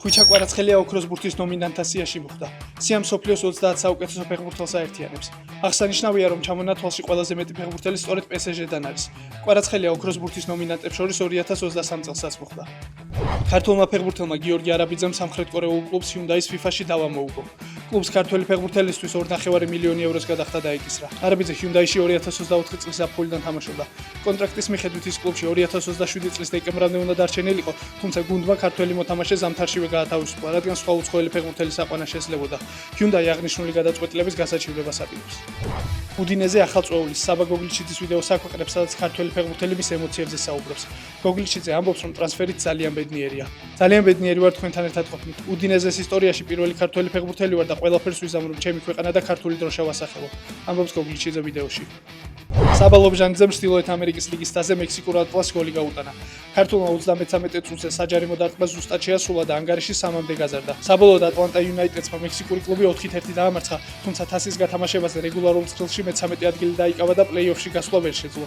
ხვიჩა კვარაცხელია ოქროს ბურთის ნომინანტთა სიაში მოხვდა. სიამ მსოფლიოს 30 საუკეთესო ფეხბურთელს აერთიანებს. აღსანიშნავია, რომ ჩამონა თვალში ყველაზე მეტი ფეხბურთელი სწორედ PSG-დან არის. კვარაცხელია ოქროს ბურთის ნომინანტებს შორის 2023 წელსაც მოხვდა. ქართველმა ფეხბურთელმა გიორგი არაბიძემ სამხრეთ კორეულ კლუბს Hyundai-ის FIFA-ში დავა მოუგო. კლუბს ქართველი ფეხბურთელისთვის 2.5 მილიონი ევროს გადახდა დაიკისრა. არაბიძე Hyundai-ში 2024 წლის აპრილიდან თამაშობდა. კონტრაქტის მიხედვით ის კლუბში 2027 წლის დეკემბრამდე უნდა დარჩენილიყო, თუმცა გუნდმა ქართველი მოთამაშე ზამთარშივე გაათავისუფლა, რადგან სხვა უცხოელი ფეხბურთელის აყვანა შესაძლებოდა. Hyundai აღნიშნული გადაწყვეტილების გასაჩივრებას აპირებს. უდინეზე ახალ წვეულის საბა გოგლიჩიძის ვიდეოს აქვეყნებს, სადაც ქართველი ფეხბურთელი მის ემოციებზე საუბრობს. გოგლიჩიძე ამბობს, რომ ტრანსფერით ძალიან ბედნიერია. ძალიან ბედნიერი ვარ თქვენთან ერთად ყოფნით. უდინეზეს ისტორიაში პირველი ქართველი ფეხბურთელი ვარ და ყველაფერს ვიზამ, რომ ჩემი ქვეყანა და ქართული დროშა ვასახელო. ამბობს გოგლიჩიძე ვიდეოში. საბა ლობჟანიძემ ჩრდილოეთ ამერიკის ლიგის თასზე მექსიკურ ატლასს გოლი გაუტანა. ქართულმა 33 წუთზე საჯარიმო დარტყმა ზუსტად შეასრულა და ანგარიში 3-მდე გაზარდა. საბოლოოდ ატლანტა იუნაიტედმა მექსიკური კლუბი 4-1 დაამარცხა, თუმცა თასის გათამაშებაზე რეგულარულ ცხრილში მე-13 ადგილი დაიკავა და პლეი-ოფში გასვლა ვერ შეძლო.